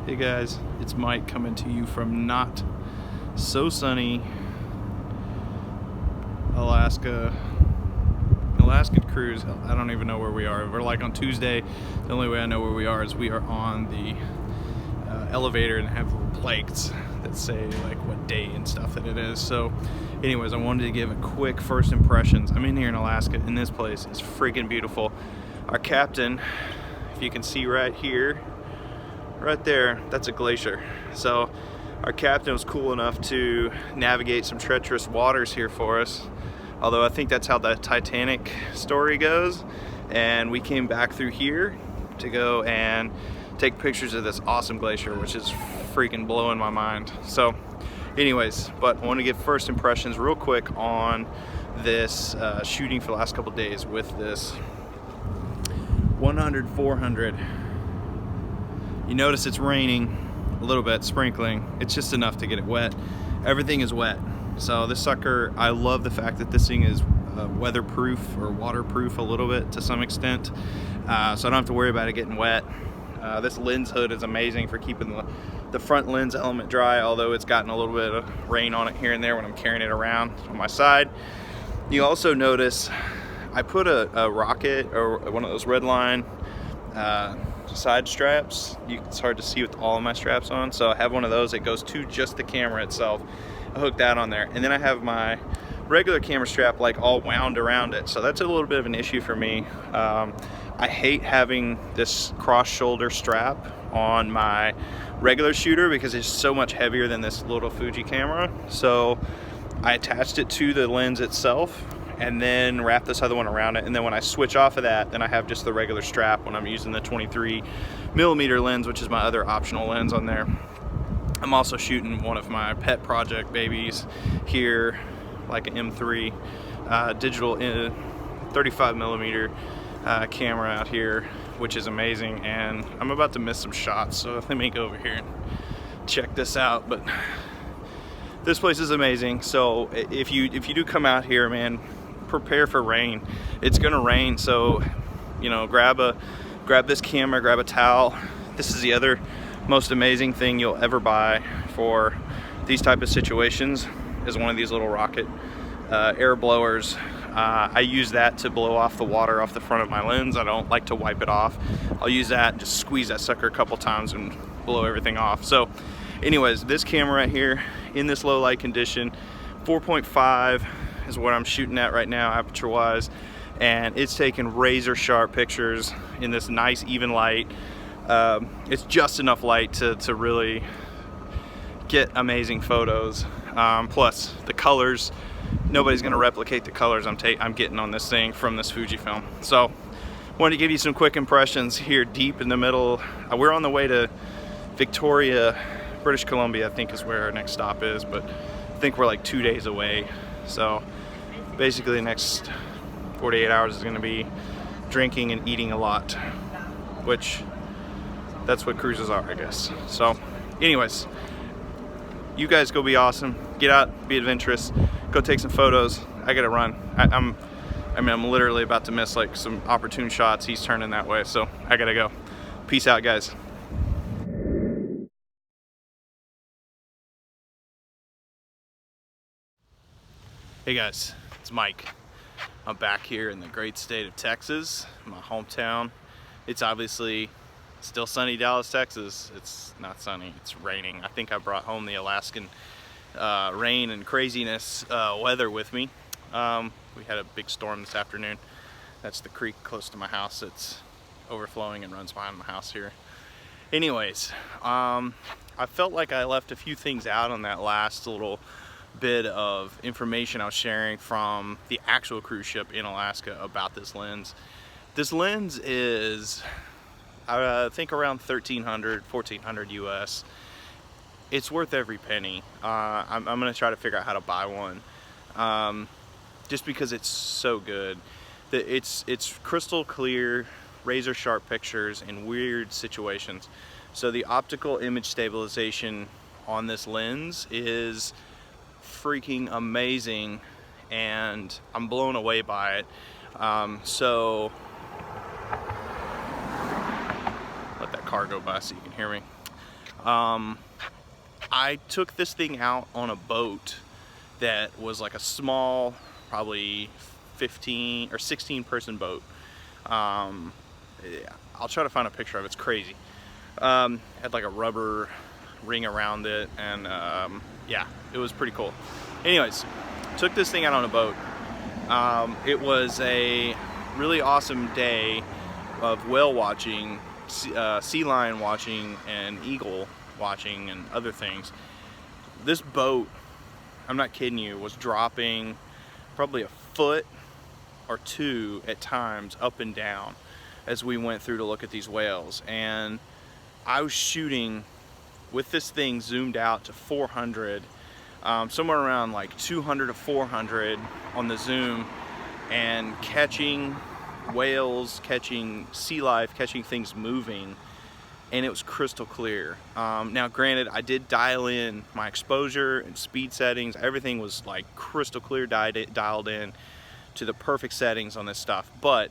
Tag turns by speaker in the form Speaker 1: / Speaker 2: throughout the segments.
Speaker 1: Hey guys, it's Mike coming to you from not so sunny Alaskan cruise. I don't even know where we are. We're like on Tuesday. The only way I know where we are is we are on the elevator and have little plaques that say like what day and stuff that it is. So anyways, I wanted to give a quick first impressions. I'm in here in Alaska and this place is freaking beautiful. Our captain, if you can see right here, right there, that's a glacier. So our captain was cool enough to navigate some treacherous waters here for us, although I think that's how the Titanic story goes. And we came back through here to go and take pictures of this awesome glacier, which is freaking blowing my mind. So anyways, but I want to give first impressions real quick on this shooting for the last couple days with this 100-400. You notice it's raining a little bit, sprinkling. It's just enough to get it wet. Everything is wet. So this sucker, I love the fact that this thing is weatherproof or waterproof a little bit to some extent. So I don't have to worry about it getting wet. This lens hood is amazing for keeping the front lens element dry, although it's gotten a little bit of rain on it here and there when I'm carrying it around on my side. You also notice I put a rocket or one of those red line side straps. It's hard to see with all of my straps on, so I have one of those that goes to just the camera itself. I hook that on there, and then I have my regular camera strap like all wound around it, so that's a little bit of an issue for me. I hate having this cross shoulder strap on my regular shooter because it's so much heavier than this little Fuji camera. So I attached it to the lens itself and then wrap this other one around it, and then when I switch off of that, then I have just the regular strap when I'm using the 23mm lens, which is my other optional lens on there. I'm also shooting one of my pet project babies here, like an M3 digital 35mm camera out here, which is amazing, and I'm about to miss some shots, so let me go over here and check this out. But this place is amazing. So if you do come out here, man, prepare for rain. It's gonna rain, so you know, grab this camera, grab a towel. This is the other most amazing thing you'll ever buy for these type of situations, is one of these little rocket air blowers. I use that to blow off the water off the front of my lens. I don't like to wipe it off. I'll use that and just squeeze that sucker a couple times and blow everything off. So anyways, this camera right here in this low light condition, 4.5 is what I'm shooting at right now, aperture wise, and it's taking razor sharp pictures in this nice even light. It's just enough light to really get amazing photos. Plus the colors, nobody's gonna replicate the colors I'm getting on this thing from this Fujifilm. So wanted to give you some quick impressions here deep in the middle. We're on the way to Victoria, British Columbia, I think is where our next stop is, but I think we're like 2 days away. So basically the next 48 hours is gonna be drinking and eating a lot, which that's what cruises are, I guess. So anyways, you guys go be awesome. Get out, be adventurous, go take some photos. I gotta run. I'm literally about to miss like some opportune shots. He's turning that way, so I gotta go. Peace out, guys. Hey guys, it's Mike. I'm back here in the great state of Texas, my hometown. It's obviously still sunny Dallas, Texas. It's not sunny, it's raining. I think I brought home the Alaskan rain and craziness weather with me. We had a big storm this afternoon. That's the creek close to my house. It's overflowing and runs behind my house here. Anyways, I felt like I left a few things out on that last little bit of information I was sharing from the actual cruise ship in Alaska about this lens. This lens is, I think, around $1,300-$1,400 US. It's worth every penny. I'm gonna try to figure out how to buy one, just because it's so good. It's crystal clear, razor sharp pictures in weird situations. So the optical image stabilization on this lens is freaking amazing, and I'm blown away by it. So let that car go by so you can hear me. I took this thing out on a boat that was like a small, probably 15 or 16 person boat. I'll try to find a picture of it. It's crazy. Had like a rubber ring around it, and yeah, it was pretty cool. Anyways, took this thing out on a boat. It was a really awesome day of whale watching, sea lion watching, and eagle watching, and other things. This boat, I'm not kidding you, was dropping probably a foot or two at times up and down as we went through to look at these whales. And I was shooting with this thing zoomed out to 400, somewhere around like 200 to 400 on the zoom, and catching whales, catching sea life, catching things moving, and it was crystal clear. Now granted, I did dial in my exposure and speed settings. Everything was like crystal clear, dialed in to the perfect settings on this stuff, but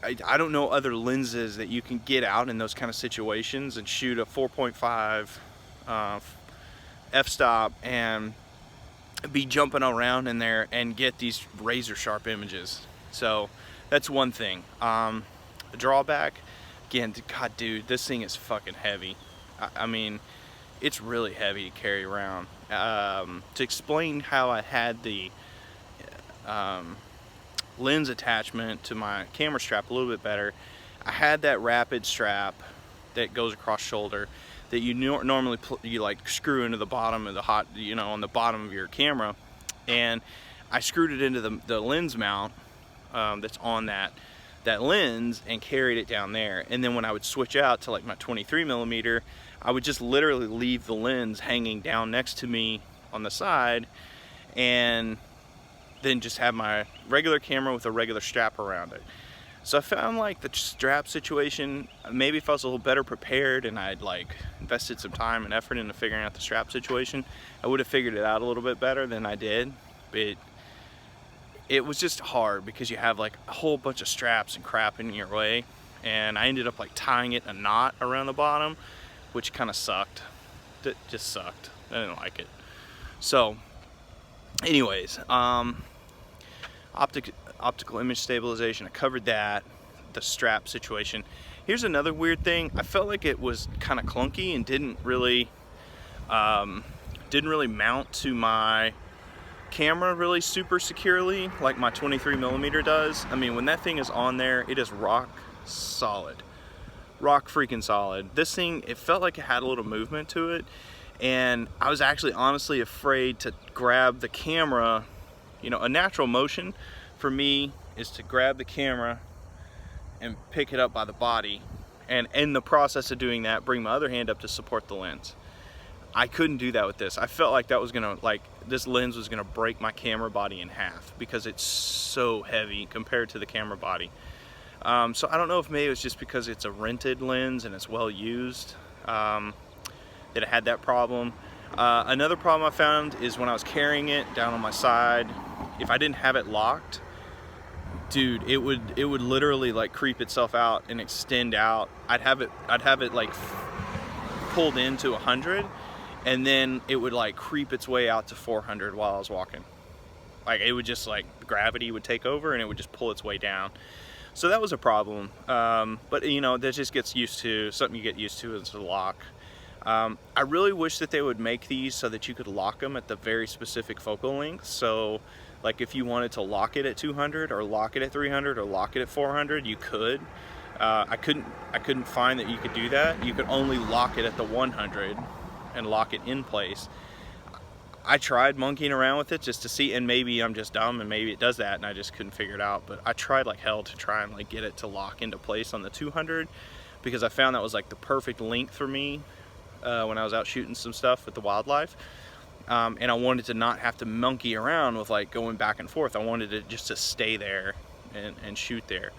Speaker 1: I don't know other lenses that you can get out in those kind of situations and shoot a 4.5 f-stop and be jumping around in there and get these razor sharp images. So that's one thing. The drawback, again, God dude, this thing is fucking heavy. I mean, it's really heavy to carry around. To explain how I had the lens attachment to my camera strap a little bit better, I had that rapid strap that goes across shoulder that you normally you like screw into the bottom of the on the bottom of your camera, and I screwed it into the lens mount that's on that lens and carried it down there. And then when I would switch out to like my 23mm, I would just literally leave the lens hanging down next to me on the side, and then just have my regular camera with a regular strap around it. So I found like the strap situation, maybe if I was a little better prepared and I'd like invested some time and effort into figuring out the strap situation, I would have figured it out a little bit better than I did. But it was just hard because you have like a whole bunch of straps and crap in your way, and I ended up like tying it in a knot around the bottom, which kind of sucked. It just sucked. I didn't like it. So anyways, optical image stabilization, I covered that, the strap situation. Here's another weird thing. I felt like it was kind of clunky and didn't really mount to my camera really super securely like my 23mm does. I mean, when that thing is on there, it is rock solid. Rock freaking solid. This thing, it felt like it had a little movement to it, and I was actually honestly afraid to grab the camera. You know, a natural motion for me is to grab the camera and pick it up by the body, and in the process of doing that, bring my other hand up to support the lens. I couldn't do that with this. I felt like that was gonna, like, this lens was gonna break my camera body in half because it's so heavy compared to the camera body. So I don't know if maybe it was just because it's a rented lens and it's well used that it had that problem. Another problem I found is when I was carrying it down on my side, if I didn't have it locked, dude, it would literally like creep itself out and extend out. I'd have it like pulled into 100, and then it would like creep its way out to 400 while I was walking. Like, it would just, like, gravity would take over and it would just pull its way down. So that was a problem. But you know, that just gets used to, something you get used to is the lock. I really wish that they would make these so that you could lock them at the very specific focal length. So like if you wanted to lock it at 200 or lock it at 300 or lock it at 400, you could. I couldn't find that you could do that. You could only lock it at the 100 and lock it in place. I tried monkeying around with it just to see, and maybe I'm just dumb and maybe it does that and I just couldn't figure it out, but I tried like hell to try and like get it to lock into place on the 200 because I found that was like the perfect length for me when I was out shooting some stuff with the wildlife. And I wanted to not have to monkey around with like going back and forth. I wanted it just to stay there and shoot there.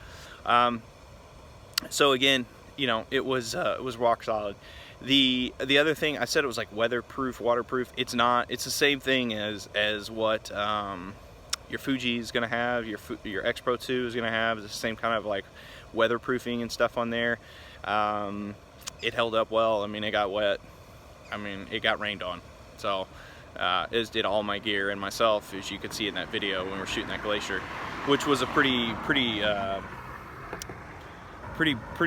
Speaker 1: So again, you know, it was rock solid. The other thing, I said it was like weatherproof, waterproof. It's not. It's the same thing as what your Fuji is gonna have, your X Pro 2 is gonna have. It's the same kind of like weatherproofing and stuff on there. it held up well. I mean, it got wet. I mean, it got rained on. So as did all my gear and myself, as you could see in that video when we were shooting that glacier, which was a pretty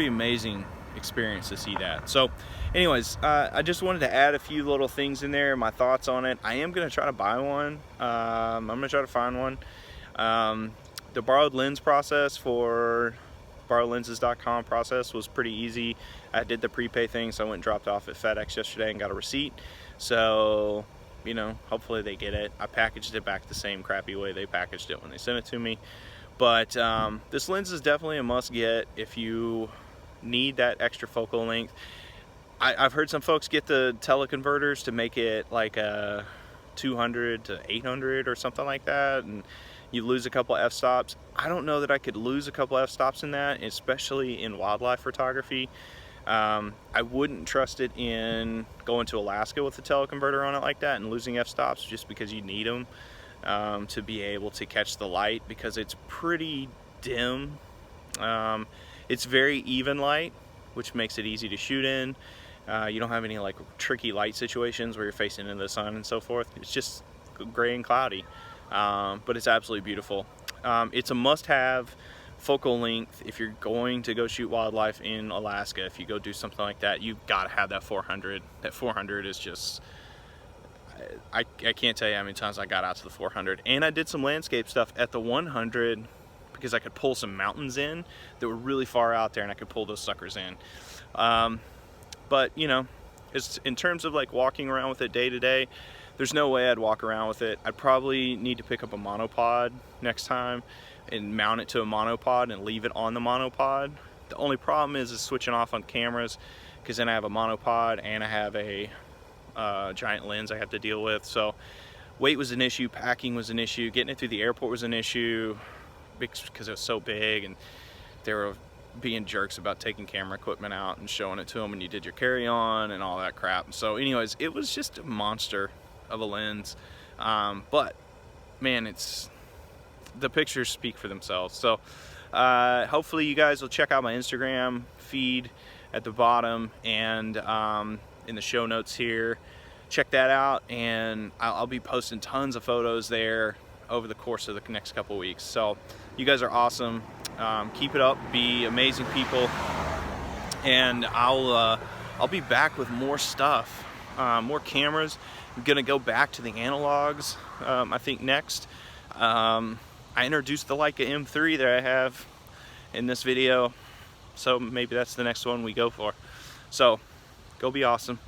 Speaker 1: amazing experience to see that. So anyways, I just wanted to add a few little things in there, my thoughts on it. I am going to try to buy one. I'm going to try to find one. The borrowed lens process for borrowedlenses.com process was pretty easy. I did the prepay thing, so I went and dropped off at FedEx yesterday and got a receipt. So, you know, hopefully they get it. I packaged it back the same crappy way they packaged it when they sent it to me. But this lens is definitely a must get if you need that extra focal length. I've heard some folks get the teleconverters to make it like a 200 to 800 or something like that, and you lose a couple f-stops. I don't know that I could lose a couple f-stops in that, especially in wildlife photography. I wouldn't trust it in going to Alaska with the teleconverter on it like that and losing f-stops, just because you need them to be able to catch the light, because it's pretty dim. It's very even light, which makes it easy to shoot in. You don't have any like tricky light situations where you're facing into the sun and so forth. It's just gray and cloudy, but it's absolutely beautiful. It's a must-have focal length if you're going to go shoot wildlife in Alaska. If you go do something like that, you've got to have that 400. That 400 is just, I can't tell you how many times I got out to the 400. And I did some landscape stuff at the 100 because I could pull some mountains in that were really far out there, and I could pull those suckers in. But you know, it's, in terms of like walking around with it day to day, there's no way I'd walk around with it. I'd probably need to pick up a monopod next time and mount it to a monopod and leave it on the monopod. The only problem is switching off on cameras, because then I have a monopod and I have a giant lens I have to deal with. So weight was an issue, packing was an issue, getting it through the airport was an issue because it was so big, and they were being jerks about taking camera equipment out and showing it to them when you did your carry-on and all that crap. So anyways, it was just a monster of a lens, but man, the pictures speak for themselves. So hopefully you guys will check out my Instagram feed at the bottom and in the show notes here. Check that out, and I'll be posting tons of photos there over the course of the next couple of weeks. So you guys are awesome. Keep it up, be amazing people, and I'll be back with more stuff, more cameras. I'm gonna go back to the analogs, I think next. I introduced the Leica M3 that I have in this video, so maybe that's the next one we go for. So go be awesome.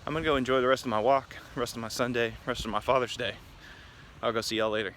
Speaker 1: I'm gonna go enjoy the rest of my walk, the rest of my Sunday, the rest of my Father's Day. I'll go see y'all later.